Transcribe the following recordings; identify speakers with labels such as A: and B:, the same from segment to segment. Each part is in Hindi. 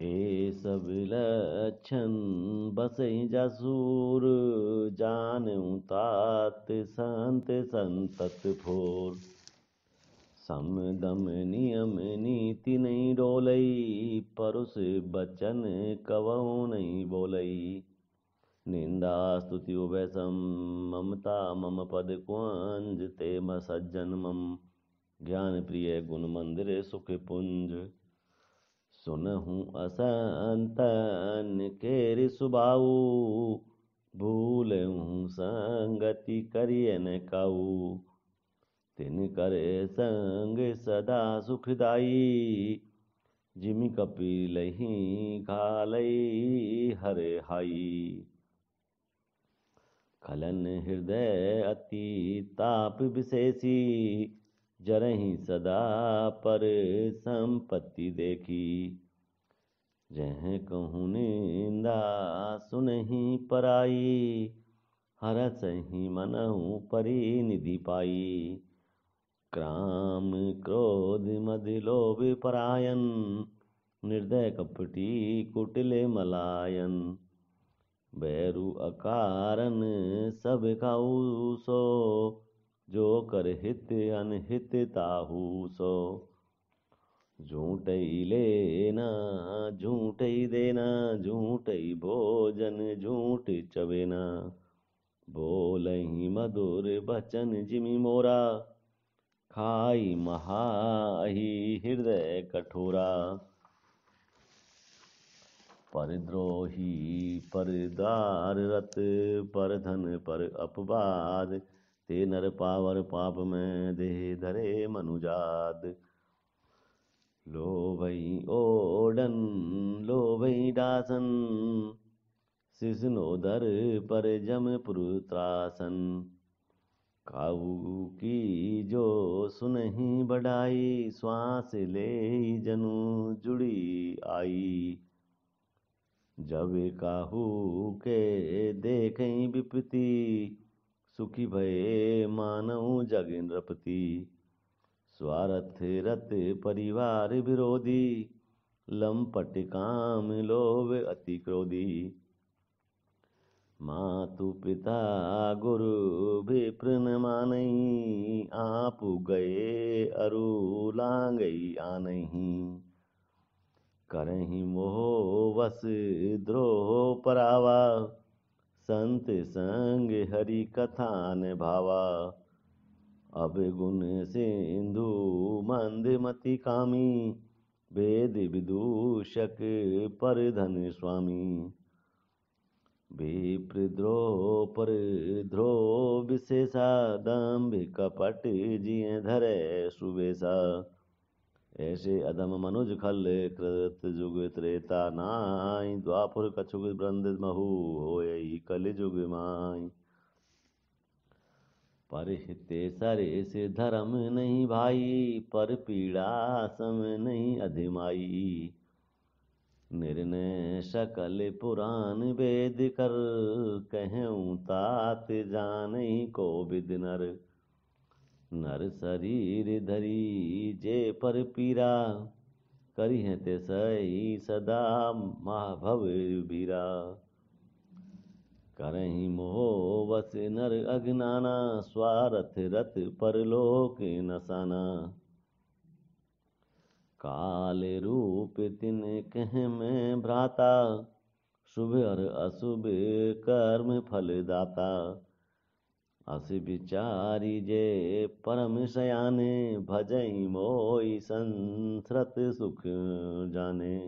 A: ए सब लक्षण बसई जसूर, जानऊं तात संत संतत फोर। सम दम नियम नीति नहीं डोलई, परुष बचन कवऊ नहीं बोलई। निंदा स्तुति उभय सम, ममता मम पद कुंज। ते सज्जन मम ज्ञान प्रिय गुण मंदिर सुख पुंज। सुनहु असंतन केरि सुबाऊ, भूलहु संगति करिय न काऊ। तिन करे संग सदा सुखदाई, जिमि कपिलहि खालई हरे हाई। खलन हृदय अति ताप विशेषी, जरहि सदा पर संपत्ति देखी। जह कहूँ निंदा सुनहि पराई, हरसहि मनहु परिनिधि पाई। क्राम क्रोध मद लोभ परायन, निर्दय कपटी कुटिल मलायन। बैरु अकारन सब खाऊ सो, जो कर हित अनहित ताहू सो। झूठई लेना झूठई देना, झूठई भोजन झूठ चवेना। बोलहि मधुर बचन जिमि मोरा, खाई महाही हृदय कठोरा। परद्रोही परदार रत, पर धन पर अपवाद। ते नर पावर पाप में देह धरे मनुजाद। लोभई ओडन लोभई दासन, सिसनोदर पर जम पुरुत्रासन। काऊ की जो सुनहि बढ़ाई, श्वास ले जनु जुड़ी आई। जब काहू के देखई विपत्ति, सुखी भये मानऊ जग नृपति। स्वार्थ रत परिवार विरोधी, लंपट काम लोभ अति क्रोधी। मातु पिता गुरु विप्र न मानई, आप गए अरु लांगई आनहि। करहि मोह वस द्रोह परावा, संत संग हरि कथा न भावा। अब गुण सिंधु मंद मति कामी, वेद विदूषक पर धन स्वामी। विप्रद्रोह पर द्रोह विशेषा, दंभ कपट जिय धरे सुबेसा। ऐसे अधम मनुज खल कृत जुग त्रेता नाई, द्वापुर कछुग ब्रंद महु होय कलि जुग माई। पर हिते सरे से धर्म नहीं भाई, पर पीड़ा सम नहीं अधिमाई। निर्णय सकल पुराण वेद कर, कहूँ तात जानई को विद नर। नर शरीर धरी जे पर पीरा, करिह ते सही सदा महाभव बीरा। करहि मोह वस नर अज्ञाना, स्वार्थ रत परलोक नसाना। काल रूप तिन कह में भ्राता, शुभ और अशुभ कर्म फल दाता। अस विचारी जे परम सयाने, भजई मोहि संसृत सुख जाने।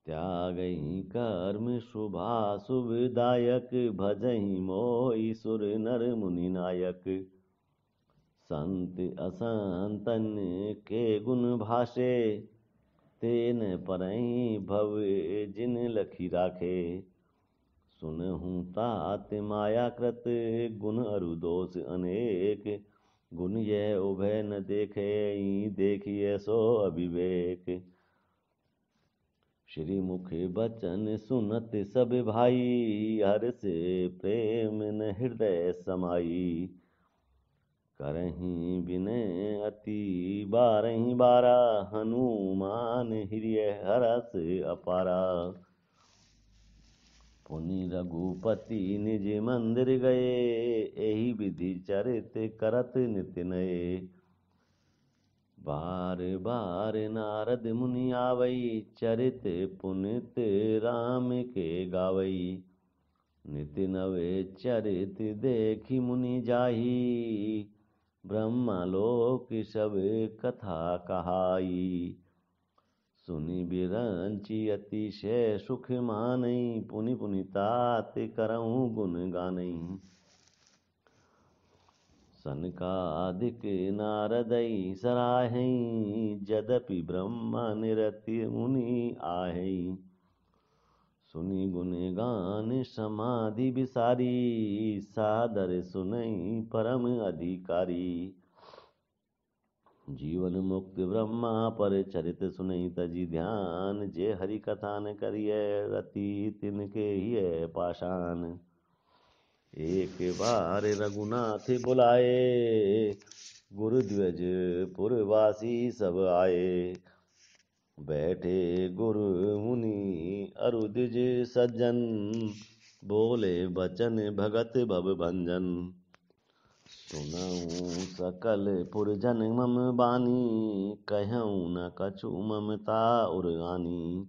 A: त्यागहि कर्म शुभाशुभ दायक, भजहि मोहि सुर नर मुनि नायक। संत असंतन के गुण भाषे, तेन परहि भव जिन लखी राखे। सुनहु तात माया कृत, गुण अरु दोष अनेक। गुण यह उभय न देखे, देखिए सो अविवेक। श्री मुख बचन सुनत सब भाई, हर से प्रेम न हृदय समाई। करहीं विनय अति बारहीं बारा, हनुमान हृदय हरस अपारा। पुनि रघुपति निज मंदिर गए, एहि विधि चरित करत नित्य नये। बार बार नारद मुनि आवई, चरित पुनित राम के गावई। नित्य नवे चरित देखी मुनि जाही, ब्रह्मलोक सब कथा कहाई। सुनि बिरंचि अतिशय सुख मानई, पुनि पुनि तात करऊँ गुण गानई। सनकादिक नारदई सराहई, यद्यपि ब्रह्मा निरति मुनि आहई। सुनि गुण गान समाधि विसारी, सादर सुनई परम अधिकारी। जीवन मुक्त ब्रह्मा पर चरित सुनई, तजी ध्यान जे हरि कथा न करिय, रति तिनके ही पाषाण। एक बार रघुनाथ बुलाए, गुरुद्वज पुरवासी सब आए। बैठे गुरु मुनि अरु द्विज सज्जन, बोले बचन भगत भव भंजन। सुनऊँ सकल पुरजन मम बानी, कहऊँ न कछु ममता उरगानी।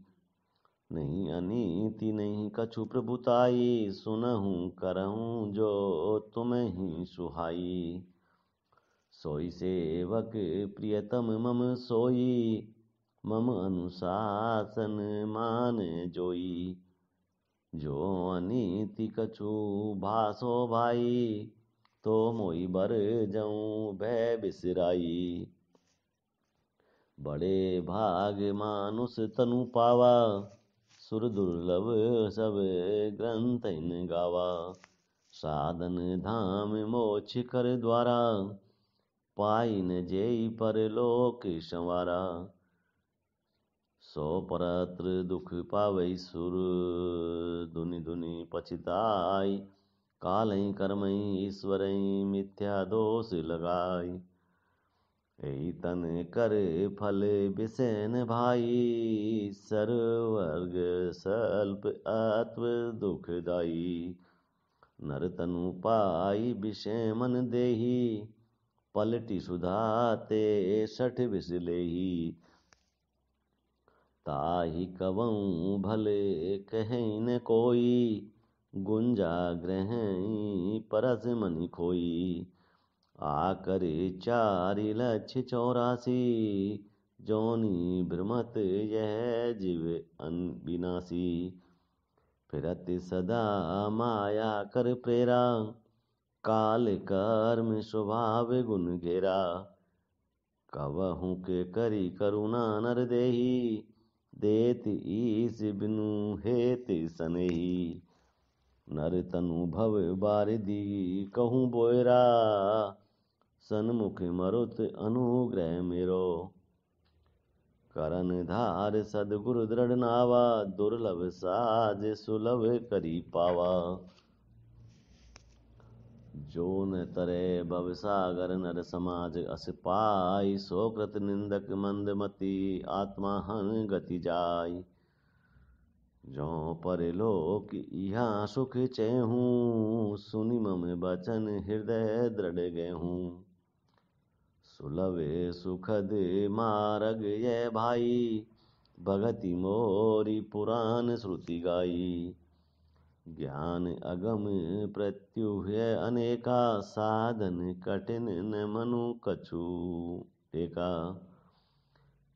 A: नहीं अनीति नहीं कछु प्रभुताई, सुनहूँ करहूँ जो तुम्हें सुहाई। सोई सेवक प्रियतम मम सोई, मम अनुशासन मान जोई। जो अनीति कछु भासो भाई, तो मोई बर जाऊँ भय बिसराई। बड़े भाग मानुष तनु पावा, सुर दुर्लभ सब ग्रंथ इन गावा। साधन धाम मोक्ष कर द्वारा, पाई न जेई परलोक संवारा। सो परत्र दुख पावई सुर, धुनि धुनि पछिताई। कालहि कर्महि ईश्वरहि मिथ्या दोष लगाई। एहि तन कर फल विषय न भाई, सर्वर्ग सल्प आत्म दुखदाई। नर तनु पाई विषय मन देही, पलटी सुधाते सठ विष लेही। ताहि कवऊँ भले कहें न कोई, गुंजा ग्रहई परस मनि खोई। आकरे 4,84,000, जोनि भ्रमत यह जीव अविनाशी। फिरत सदा माया कर प्रेरा, काल कर्म स्वभाव गुण घेरा। कवहु के करी करुणा नर देही, देत ईस बिनु हेत सनेही। नर तनु भव बारिधि कहूँ बोयरा, सन्मुख मरुत अनुग्रह मेरो। करन धार सदगुरु दृढ़ नावा, दुर्लभ साज सुलभ करी पावा। जो न तरे भव सागर नर समाज अस पाई, सो कृत निंदक मंदमति आत्मा हन गति जाय। जो परलोक यहाँ सुख चेहूँ, सुनि मम बचन हृदय दृढ़ गेहूँ। सुलभे सुखद मार्ग यह भाई, भगति मोरी पुराण श्रुति गाई। ज्ञान अगम प्रत्युह अनेका, साधन कठिन न मनु कछु एका।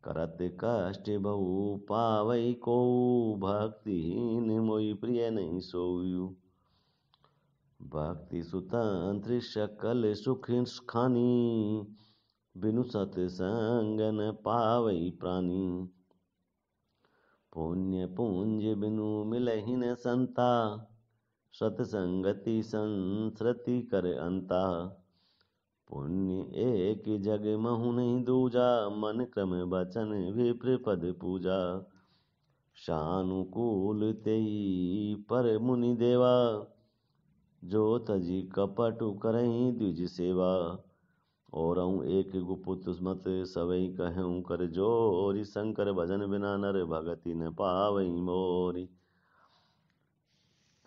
A: करत कष्ट बहु पावई को, भक्तिहीन मोहि प्रिय नहीं सोयु। भक्ति सुतंत्र सकल सुख खानी, बिनु सत्संग न पावई प्राणी। पुण्य पुंज बिनु मिलहि न संता, सतसंगति संसृति कर अंता। पुण्य एक जग महु नहीं दूजा, मन क्रम बचन विप्र पद पूजा। सानुकूल तेई पर मुनि देवा, जो तजी कपटु करहीं द्विज सेवा। औरऊ एक गुपुत मत सवई कहूँ कर जोरी, शंकर भजन बिना नर भगति न पावई मोरी।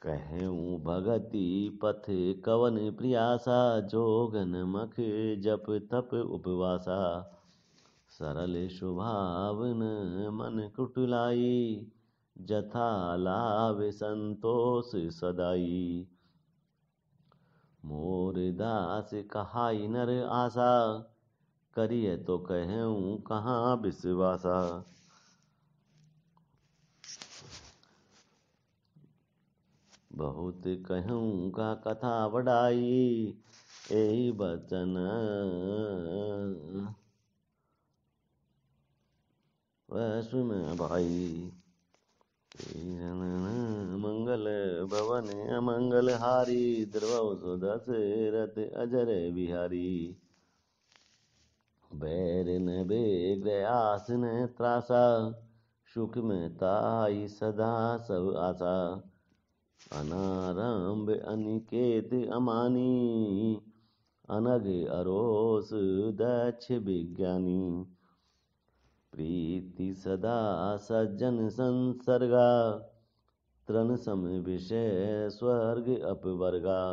A: कहूँ भगति पथ कवन प्रियासा, जोगन मख जप तप उपवासा। सरल स्वभावन मन कुटुलाई, जथा लाभ संतोष सदाई। मोर दास कहाई नर आशा, करिए तो कहूँ कहाँ विश्वासा। बहुत कहूँ का कथा बढ़ाई, यही बचन सुन भाई। मंगल भवन अमंगल हारी, द्रवौ दशरथ अजर बिहारी। बैर न बेग्र आस न त्रासा, सुख में ताई सदा सब आशा। अनारंभ अनिकेत अमानी, अनग अरोस दक्ष विज्ञानी। प्रीति सदा सज्जन संसर्गा, तृण सम विषय स्वर्ग अपवर्गा।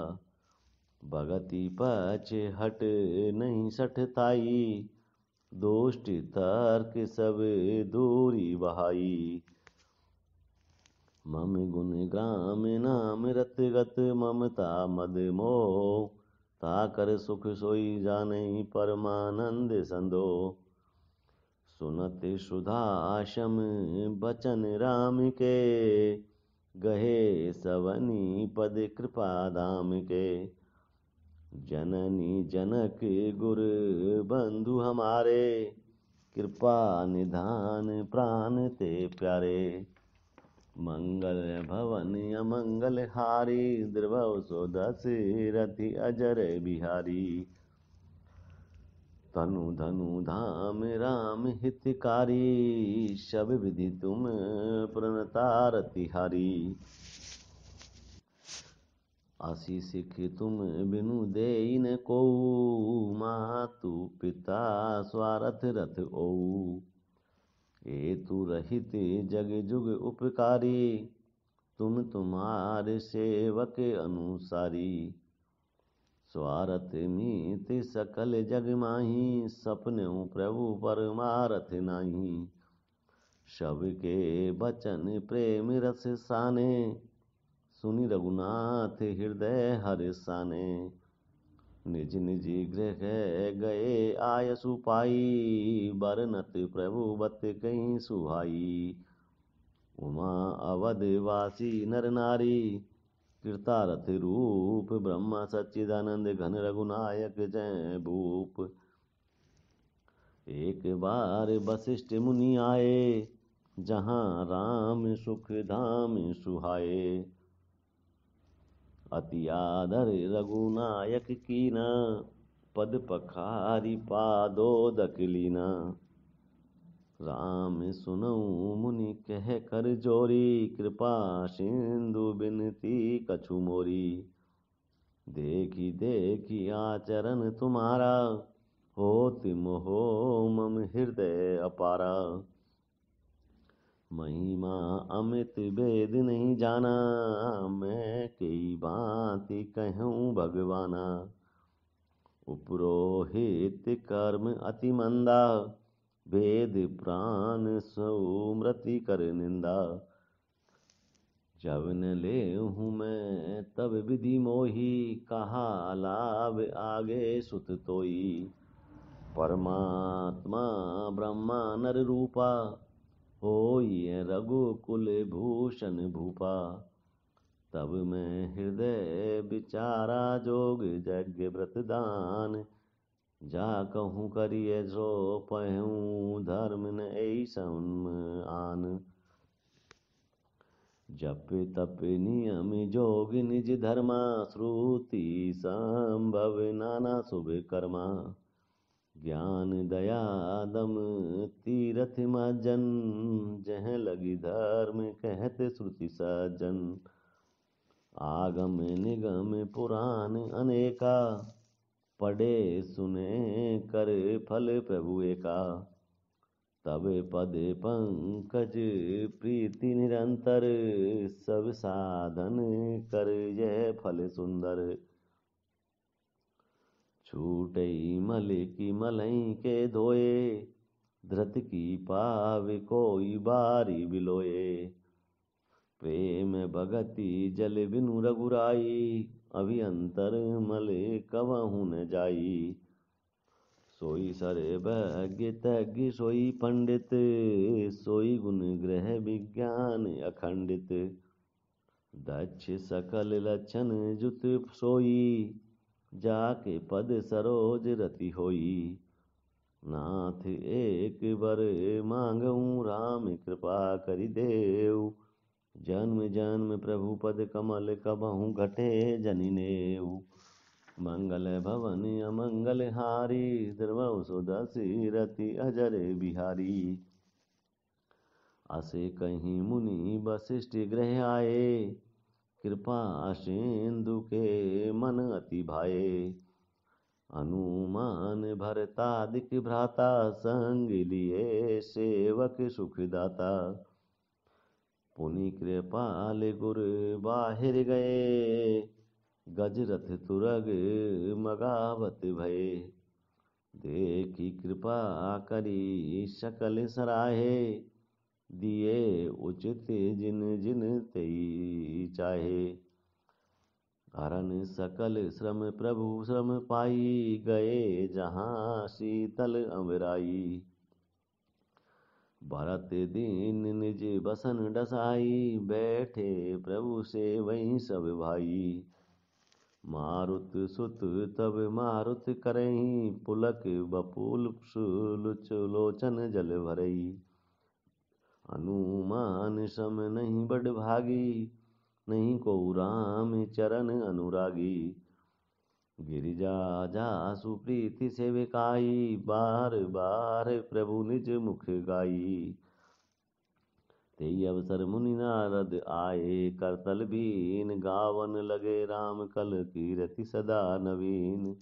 A: भगति पछ हट नहीं सठताई, दोष्टि तर्क सब दूरी बहाई। मम गुण ग्राम नाम रतगत, ममता मद मोह ताकर सुख सोई जानै। परमानंद संदो सुनत सुधाशम बचन राम के, गहे सवनी पद कृपा धाम के। जननी जनक गुर बंधु हमारे, कृपा निधान प्राण ते प्यारे। मंगल भवन अमंगल हारी, द्रवौ सो दशरथ अजर बिहारी। तनु धनु धाम राम हितकारी, सब विधि तुम प्रणतारतिहारी। असी सिख तुम बिनु देई न कोऊ, मातु पिता स्वारथ रथ ओऊ। हेतु रहित जग जुग उपकारी, तुम तुम्हारे सेवक अनुसारी। स्वार्थ मीत सकल जग माही, सपनेऊ प्रभु परमारथ नाही। सबके बचन प्रेम रस साने, सुनि रघुनाथ हृदय हर्षाने। निज निज गृह गए आयसु पाई, बरनत प्रभु बत कहीं सुहाई। उमा अवध वासी नर नारी, कृतारथ रूप ब्रह्मा सच्चिदानंद घन रघुनायक जय भूप। एक बार वशिष्ठ मुनि आए, जहाँ राम सुख धाम सुहाए। अति आदर रघुनायक कीना, पद पखारी पादोदक लीना। राम सुनऊ मुनि कह कर जोरी, कृपा सिंधु बिनती कछु मोरी। देखी देखी आचरण तुम्हारा, होति मोहो मम हृदय अपारा। महिमा अमित वेद नहीं जाना, मैं कई भांति कहूँ भगवाना। उपरोहित कर्म अति मंदा, वेद प्राण सुमृति कर निंदा। जब न लेहूँ मैं तब विधि मोही, कहा लाभ आगे सुत तोई। परमात्मा ब्रह्मा नर रूपा, होई रघुकुल भूषण भूपा। तब मैं हृदय विचारा जोग, यज्ञ व्रत दान। जा कहूँ करिए सो पहूँ, धर्म न ऐसन आन। जप तप नियम जोग निज धर्मा, श्रुति संभव नाना शुभ कर्मा। ज्ञान दया दम तीरथ मज्जन, जह लगी धर्म कहते श्रुति सज्जन। आगम निगम पुराण अनेका, पढ़े सुने कर फल प्रभु एका। तब पद पंकज प्रीति निरंतर, सब साधन कर यह फल सुंदर। छूटई मल की मलई के धोए, धृत की पाव कोई बारी बिलोए। प्रेम भगति जल बिनु रघुराई, अभियंतर मल कवहु न जाई। सोई सर्वज्ञ तज्ञ सोई पंडित, सोई गुण ग्रह विज्ञान अखंडित। दक्ष सकल लक्षण जुत सोई, जाके पद सरोज रति होई। नाथ एक बर मांगऊँ, राम कृपा करि देव। जन्म जन्म प्रभु पद कमल, कबहु घटे जनि नेव। मंगल भवन अमंगल हारी, द्रवहु सुदशरथि अजर बिहारी। असे कहीं मुनि वशिष्ठ गृह आए, कृपा सिंधु के मन अति भाए। हनुमान भरतादिक भ्राता, संग लिए सेवक सुखदाता। पुनि कृपाल गुर बाहिर गए, गजरथ तुरग मगावत भये। देखी कृपा करी सकल सराहे, दिए उचित जिन जिन तेई चाहे। हरन सकल श्रम प्रभु श्रम पाई, गए जहाँ शीतल अमराई। भरत दीन निज बसन डसाई, बैठे प्रभु से वहीं सब भाई। मारुत सुत तब मारुत करहीं, पुलक बपुल सुलुच लोचन जल भरई। हनुमान सम नहीं बड़ भागी, नहीं को राम चरण अनुरागी। गिरिजा जासु प्रीति सेविकाई, बार बार प्रभु निज मुख गाई। तेई अवसर मुनि नारद आए, करतल बीन गावन लगे राम कल कीरति सदा नवीन।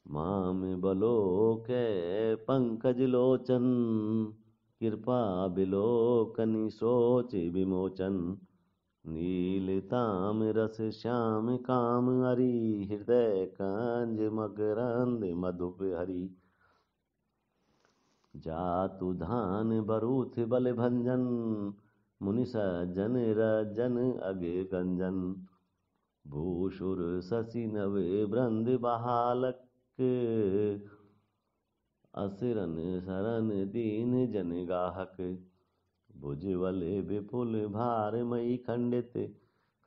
A: माम बलो के पंकज लोचन, कृपा बिलोकनि सोच विमोचन। नील ताम रस श्याम काम हरि, हृदय कंज मकरंद मधुप हरि। जातु धान बरूथ बल भंजन, मुनि सज्जन रजन अगे गंजन। भूषुर शशि नव बृंद बहालक, असुरन शरण दीन जन गाहक। भुजबल विपुल भार मई खंडित,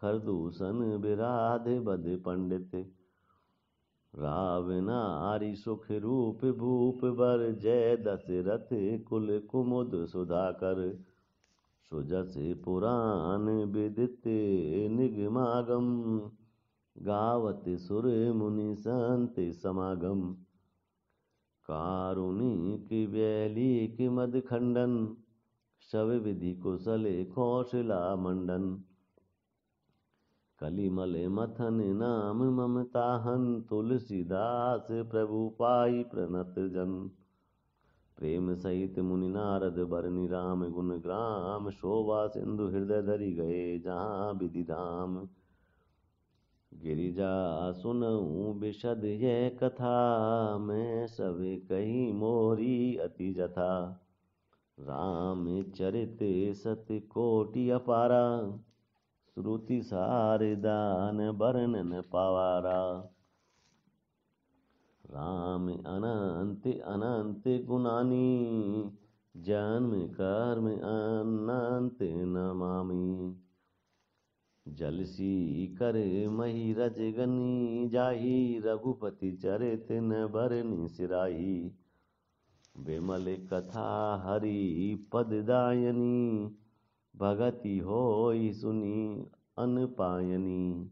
A: खरदूषण विराध बद पंडित। रावनारी सुख रूप भूप बर, जय दशरथ कुल कुमुद सुधाकर। सुजस पुराण विदित निगमागम, गावत सुर मुनि संत समागम। कारुणिक वैलिक मद खंडन, शव विधि कुशल कौशला मंडन। कलिमल मथन नाम ममताहन, तुलसीदास प्रभु पाई प्रणत जन। प्रेम सहित मुनि नारद बरनि राम गुण ग्राम, शोभा सिंधु हृदय धरि गए जहाँ विधि धाम। गिरिजा सुनऊँ बिशद यह कथा, मैं सब कही मोरी अति जथा। राम चरित सत कोटि अपारा, श्रुति सारदान वर्णन पावारा। राम अनंत अनंत गुणानी, जन्म कर्म अनंत नमामि। जलसी कर मही रजगनी जाही, रघुपति चरित न बरनि सिराही। विमल कथा हरि पद दायनी, भगति होई सुनी अनपायनी।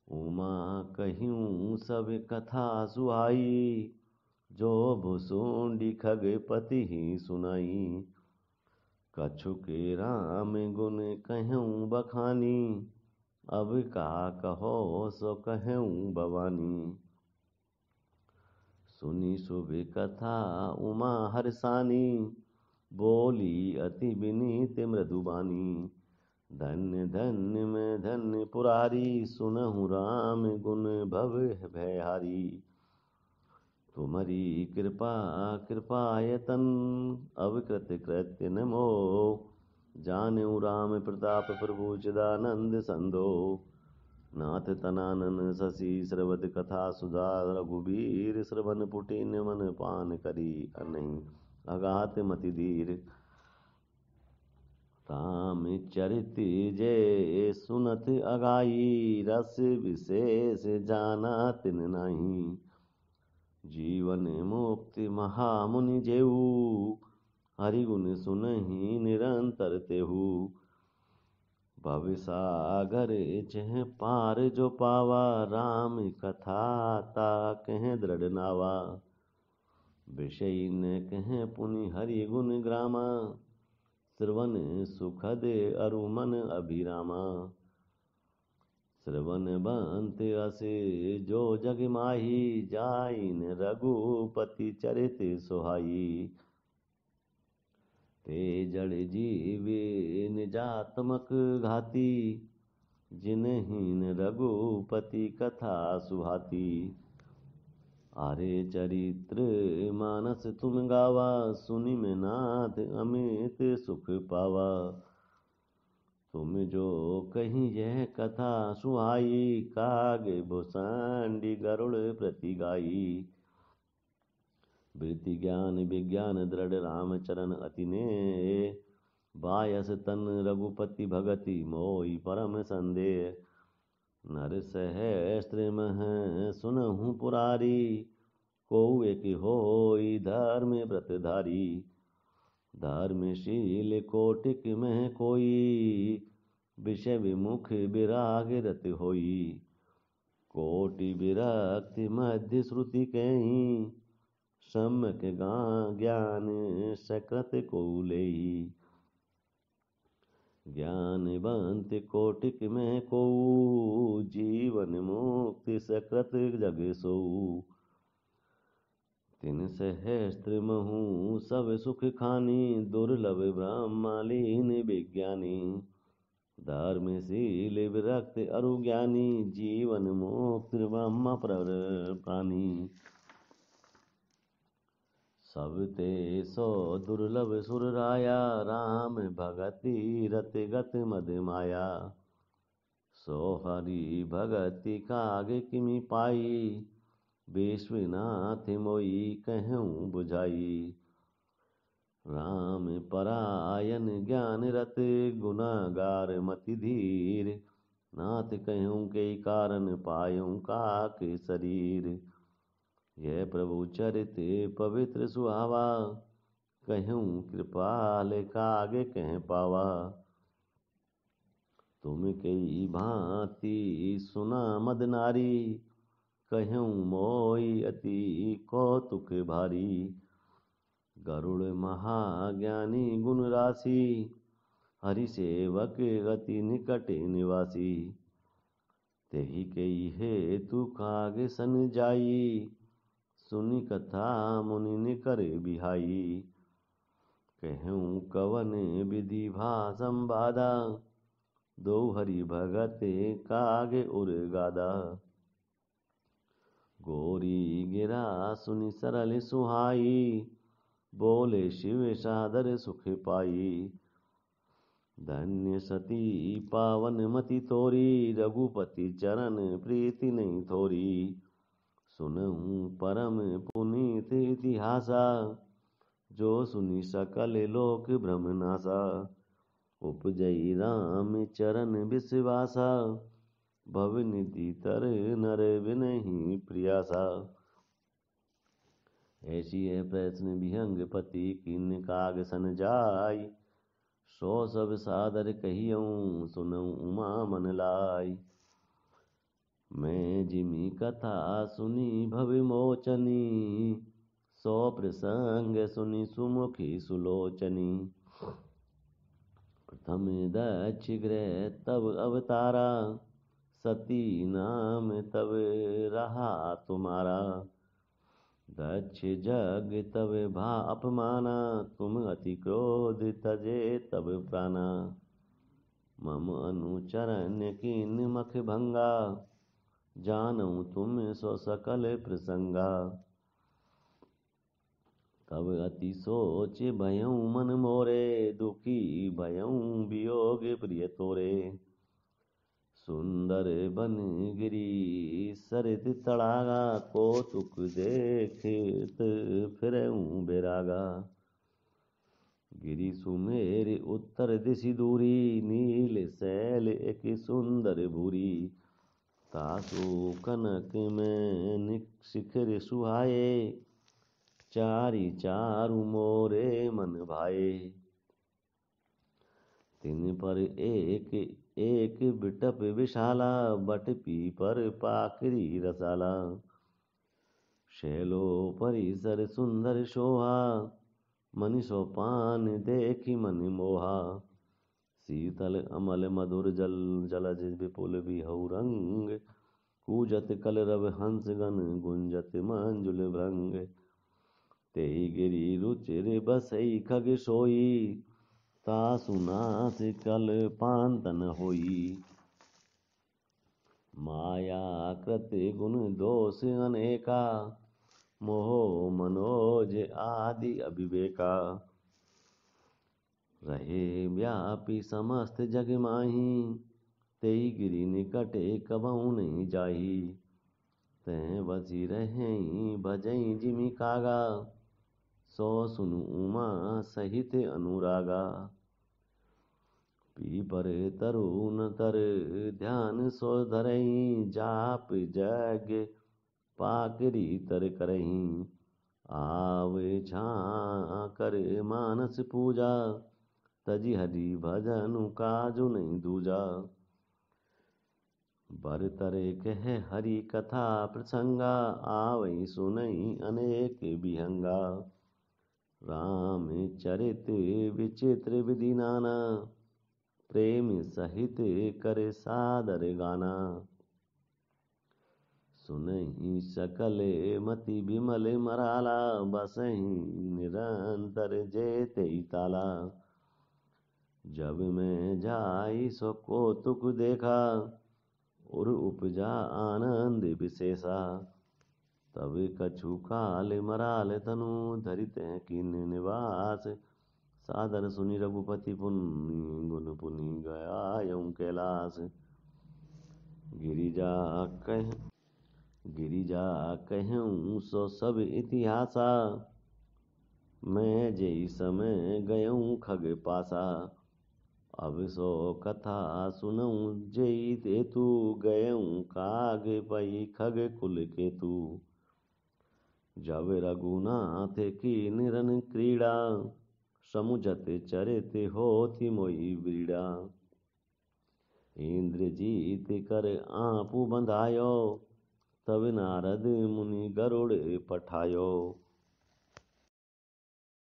A: उमा कहियूं सब कथा सुहाई, जो भुसुंडी खगपति ही सुनाई। कछु के राम गुण कहूँ बखानी, अब का कहो सो कहूँ भवानी। सुनी शुभ कथा उमा हर्षानी, बोली अति विनीत मृदुबानी। धन्य धन्य मैं धन्य पुरारी, सुनहु राम गुण भव भयहारी। तुम्हारी कृपा कृपायतन, अवकृत कृत्य न मोह। जानेउ राम प्रताप प्रभु चिदानंद संदो। नाथ तनानन शशि श्रवत कथा सुधा, रघुबीर श्रवण पुटिन मन पान करी। अनहि अगात मति धीर, राम चरित जय सुनत अगाई। रस विशेष जाना तिन नहीं, जीवन मुक्ति महामुनि जेऊ। हरि गुण सुनहि निरंतर तेहु, भवसागर चह पार जो पावा। राम कथा ताकह दृढ़ नावा, विषय न कह पुनि हरि गुण ग्रामा। श्रवण सुखद अरु मन अभिरामा, श्रवण बंत असे जो जग माही। जाइन रघुपति चरित सोहाई, ते जड़ जीवे निजात्मक घाती। जिनहीन रघुपति कथा सुहाती, आरे चरित्र मानस तुम गावा। सुनि में नाथ अमित सुख पावा, तुम जो कहीं यह कथा सुहाई। कागे भूषांडी गरुड़ प्रति गाई, वृत्ति ज्ञान विज्ञान दृढ़ राम चरण अति ने। बायस तन रघुपति भगति मोहि परम संदेह। नर सहस्त्र मह सुनहु पुरारी, को एक होई धर्म व्रतधारी। धर्मशील कोटिक में कोई, विषय विमुख विराग रत होई। कोटि विरक्ति मध्य श्रुति कहीं, सम्यक ज्ञान सकृत को लेई। ज्ञानवंत कोटिक में को, जीवन मुक्ति सकृत जग सो। तिन सहस्त्र महु सब सुख खानी, दुर्लभ ब्रह्मलीन विज्ञानी। धर्मशील विरक्त अरु ज्ञानी, जीवन मुक्त ब्रह्म प्राणी। सब ते सो दुर्लभ सुर राया, राम भगति रत गत मद माया। सो हरि भगति कागे किमि पाई, विश्वनाथ मोई कहूँ बुझाई। राम परायन ज्ञान रत, गुनागार मति धीर। नाथ कहूँ के कारण पायूँ काक शरीर। यह प्रभु चरित पवित्र सुहावा, कहूँ कृपाल कागे कह पावा। तुम कई भांति सुना मद नारी, कहूँ मोई अति कौतुक भारी। गरुड़ महाज्ञानी गुण राशि, हरि सेवक गति निकट निवासी। तेहि कई हेतु कागे सन जाई, सुनि कथा मुनि निकर बिहाई। कहूँ कवन विधि भाषम बाधा, दो हरि भगत कागे उर गादा। गोरी गिरा सुनि सरल सुहाई, बोले शिव सादर सुख पाई। धन्य सती पावन मति तोरी, रघुपति चरण प्रीति नहीं थोरी। सुनहु परम पुनीत इतिहासा, जो सुनि सकल लोक भ्रम नासा। उपजई राम चरण विश्वासा, भव निधि तर नर विनहि प्रियासा। ऐसी है प्रश्न विहंग पति, किन काग सन जाय। सो सब सादर कहियऊँ, सुनऊँ उमा मन लाई। मैं जिमि कथा सुनी भव मोचनी, सो प्रसंग सुनि सुमुखी सुलोचनी। प्रथम दक्ष गृह तब अवतारा, सती नाम तब रहा तुम्हारा। दक्ष जग तब भा अपमाना, तुम अति क्रोध तजे तब प्राणा। मम अनुचरण कीन मख भंगा, जानऊ तुम सो सकल प्रसंगा। तब अति सोच भयऊ मन मोरे, दुखी भयऊ वियोग प्रिय तोरे। सुंदर बन गिरी सरित तड़ागा, कौतुक देखित फिरऊं बेरागा। गिरि सुमेर उत्तर दिशि दूरी, नील शैल एक सुंदर भूरी। तासु कनक में शिखर सुहाए, चारि चारु मोरे मन भाए। तिन पर एक एक बिटप विशाला, बट पीपर पाकरी रसाला। शैलो परिसर सुंदर शोभा, मनि सोपान देखी मनि मोहा। शीतल अमल मधुर जल, जलज विपुल बिहु रंग। कूजत कलरव हंस गण, गुंजत मंजुल भृंग। तेहि गिरि रुचिर बसई खग सोई, तासु नास कल पांतन होई। माया कृत गुण दोष अनेका, मोह मनोज आदि अविवेका। रहे व्यापी समस्त जग माही, तेई गिरि निकटे कबहु नहीं जाही। तैं बसी रहें भजई जिमि कागा, सो सुनु उमा सहित अनुरागा। पीपर तरुन तर ध्यान सो धरहीं, जाप यज्ञ पाकरी तर करहीं। आवे कर मानस पूजा, तजी हरि भजनु काजु नहीं दूजा। बर तरे कह हरि कथा प्रसंगा, आवई सुनई अनेक बिहंगा। राम चरित विचित्र विधि नाना, प्रेम सहित करे सादर गाना। सुनहि सकल मति विमल मराला, बसहि निरंतर जेते ताला। जब मैं जाई सो कौतुक देखा, उर उपजा आनंद विशेषा। तब कछु काल मराल तनु, धरित कीन निवास। सादर सुनि रघुपति पुनि, गुण पुनि गया यूं कैलास। गिरिजा कहूँ सो सब इतिहासा, मैं जेई समय गयूं खग पासा। अब सो कथा सुनऊं जेई तेतु, गयूं काग पई खग कुल केतु। जब रघुनाथ की निरन क्रीड़ा, समुझत चरित होती मोई व्रीड़ा। इंद्रजीत कर आपु बंधायो, तब नारद मुनि गरुड़ पठायो।